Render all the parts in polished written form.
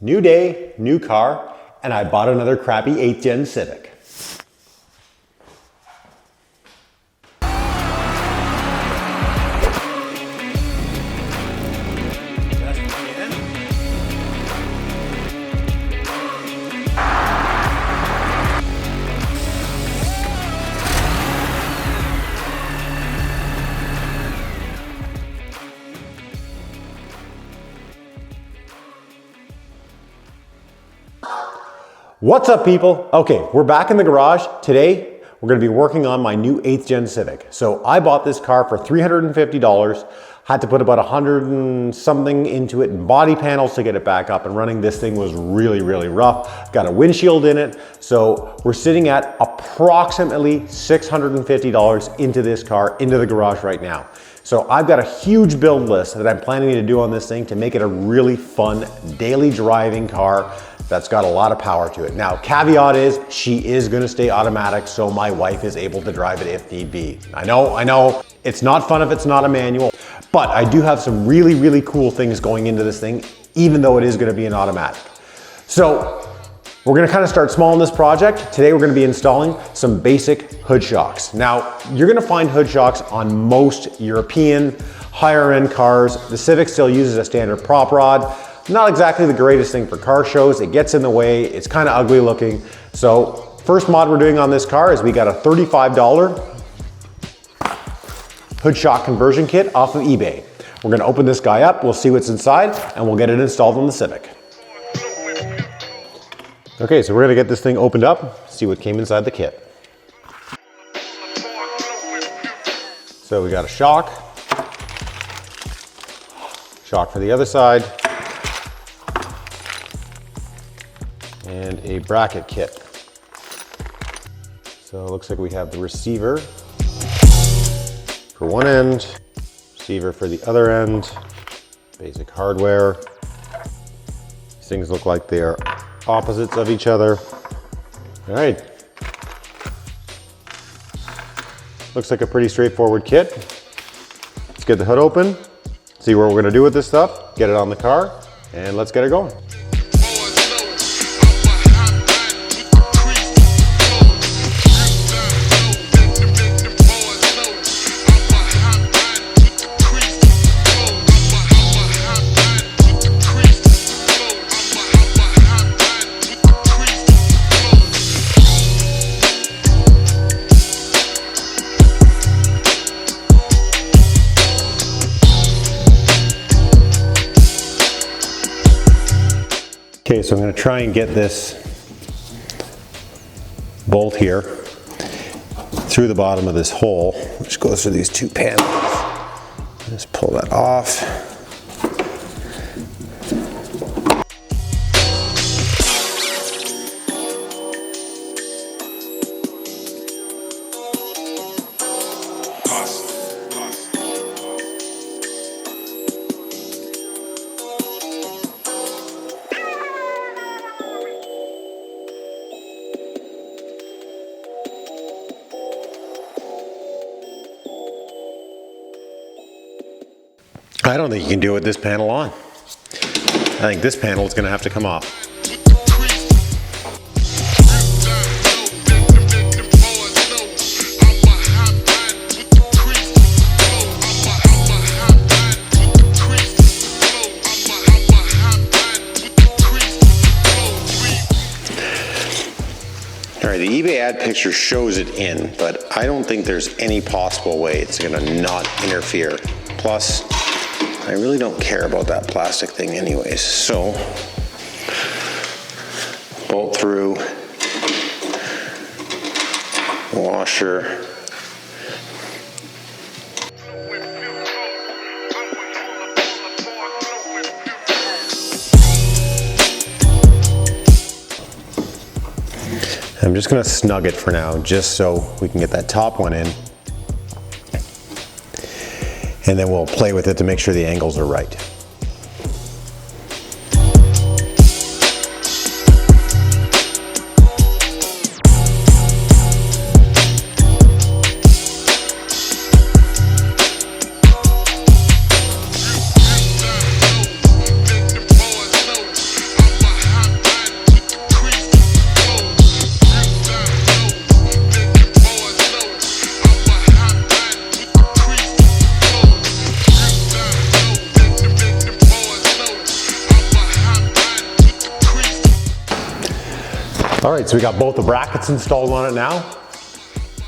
New day, new car, and I bought another crappy 8th gen Civic. What's up, people? Okay, we're back in the garage. Today, we're gonna be working on my new 8th gen Civic. So I bought this car for $350, had to put about 100 and something into it in body panels to get it back up and running. This thing was really, really rough. Got a windshield in it. So we're sitting at approximately $650 into this car, into the garage right now. So I've got a huge build list that I'm planning to do on this thing to make it a really fun daily driving car that's got a lot of power to it. Now, caveat is she is gonna stay automatic so my wife is able to drive it if need be. I know, it's not fun if it's not a manual, but I do have some really, really cool things going into this thing, even though it is gonna be an automatic. So we're gonna kind of start small in this project. Today we're gonna be installing some basic hood shocks. Now, you're gonna find hood shocks on most European higher end cars. The Civic still uses a standard prop rod. Not exactly the greatest thing for car shows. It gets in the way, it's kind of ugly looking. So first mod we're doing on this car is we got a $35 hood shock conversion kit off of eBay. We're gonna open this guy up, we'll see what's inside, and we'll get it installed on the Civic. Okay, so we're gonna get this thing opened up, see what came inside the kit. So we got a shock for the other side, and a bracket kit. So it looks like we have the receiver for one end, receiver for the other end, basic hardware. These things look like they are opposites of each other. All right. Looks like a pretty straightforward kit. Let's get the hood open, see what we're gonna do with this stuff, get it on the car, and let's get it going. Okay, so I'm going to try and get this bolt here through the bottom of this hole, which goes through these two panels. Just pull that off. I don't think you can do it with this panel on. I think this panel is going to have to come off. All right, the eBay ad picture shows it in, but I don't think there's any possible way it's going to not interfere. Plus, I really don't care about that plastic thing anyways, so bolt through, washer, I'm just going to snug it for now, just so we can get that top one in. And then we'll play with it to make sure the angles are right. All right, so we got both the brackets installed on it now,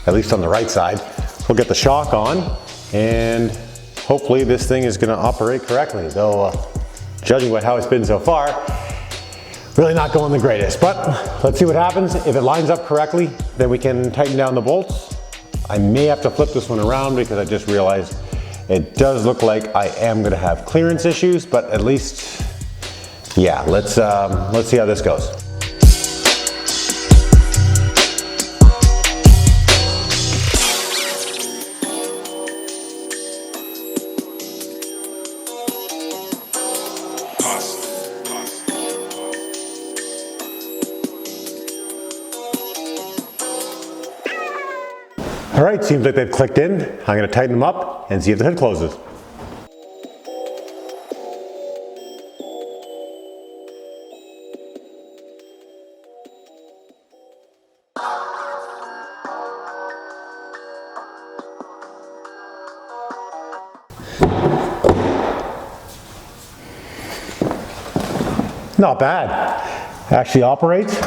at least on the right side. We'll get the shock on, and hopefully this thing is gonna operate correctly, though judging by how it's been so far, really not going the greatest, but let's see what happens. If it lines up correctly, then we can tighten down the bolts. I may have to flip this one around because I just realized it does look like I am gonna have clearance issues, but at least, yeah, let's see how this goes. All right, seems like they've clicked in. I'm gonna tighten them up and see if the hood closes. Not bad. Actually operates.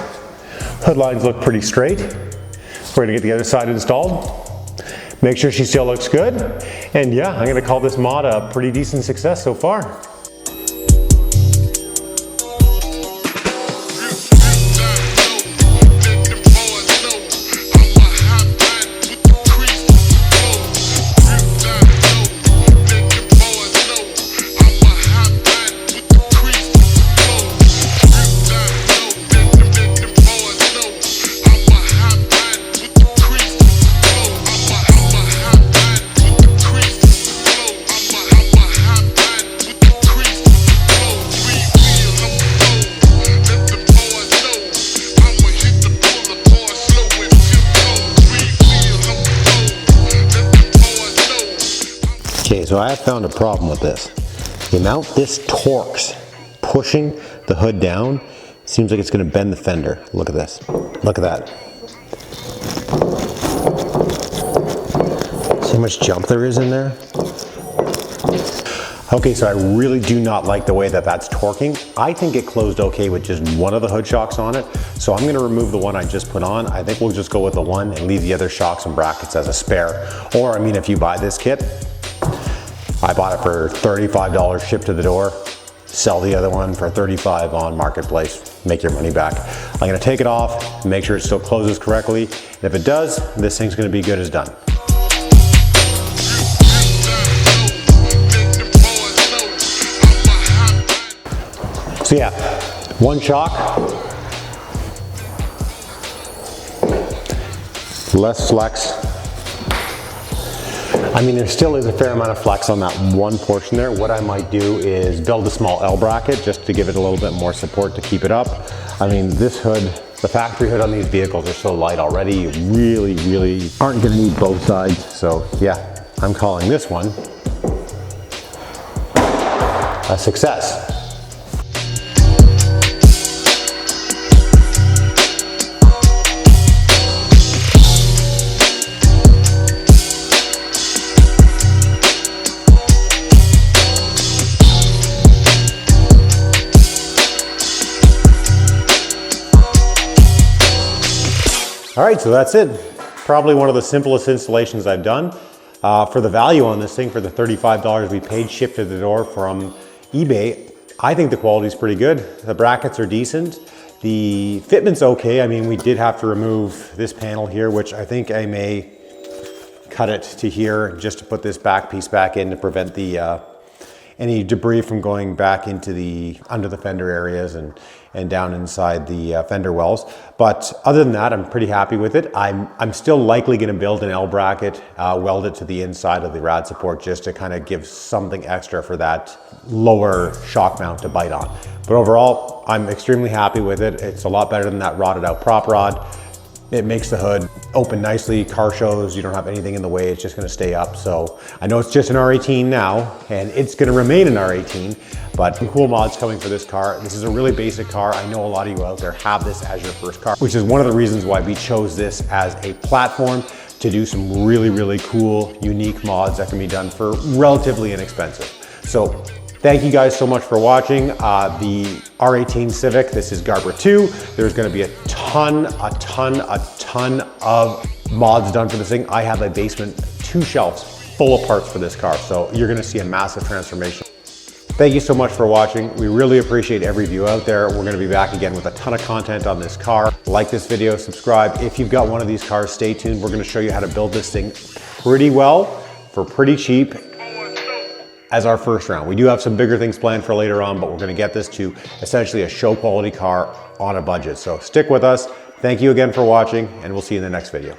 Hood lines look pretty straight. We're gonna get the other side installed. Make sure she still looks good. And yeah, I'm gonna call this mod a pretty decent success so far. Okay, so I have found a problem with this. The amount this torques pushing the hood down seems like it's gonna bend the fender. Look at this, look at that. See how much jump there is in there? Okay, so I really do not like the way that that's torquing. I think it closed okay with just one of the hood shocks on it. So I'm gonna remove the one I just put on. I think we'll just go with the one and leave the other shocks and brackets as a spare. Or, I mean, if you buy this kit, I bought it for $35 shipped to the door. Sell the other one for $35 on Marketplace. Make your money back. I'm gonna take it off, make sure it still closes correctly. And if it does, this thing's gonna be good as done. So yeah, one shock, less flex. I mean, there still is a fair amount of flex on that one portion there. What I might do is build a small L bracket just to give it a little bit more support to keep it up. I mean, this hood, the factory hood on these vehicles are so light already, you really aren't gonna need both sides. So yeah, I'm calling this one a success. All right, so that's it. Probably one of the simplest installations I've done. For the value on this thing, for the $35 we paid shipped to the door from eBay, I think the quality is pretty good. The brackets are decent. The fitment's okay. I mean, we did have to remove this panel here, which I think I may cut it to here just to put this back piece back in to prevent the any debris from going back into the under the fender areas and down inside the fender wells. But other than that, I'm pretty happy with it. I'm still likely gonna build an L bracket, weld it to the inside of the rad support just to kind of give something extra for that lower shock mount to bite on. But overall, I'm extremely happy with it. It's a lot better than that rotted out prop rod. It makes the hood open nicely. Car shows, you don't have anything in the way. It's just gonna stay up. So I know it's just an R18 now, and it's gonna remain an R18, but some cool mods coming for this car. This is a really basic car. I know a lot of you out there have this as your first car, which is one of the reasons why we chose this as a platform to do some really cool, unique mods that can be done for relatively inexpensive. So thank you guys so much for watching the R18 Civic. This is Garber 2. There's gonna be a ton ton of mods done for this thing. I have a basement, 2 shelves full of parts for this car. So you're gonna see a massive transformation. Thank you so much for watching. We really appreciate every view out there. We're gonna be back again with a ton of content on this car. Like this video, subscribe. If you've got one of these cars, stay tuned. We're gonna show you how to build this thing pretty well for pretty cheap as our first round. We do have some bigger things planned for later on, but we're gonna get this to essentially a show quality car on a budget. So stick with us. Thank you again for watching, and we'll see you in the next video.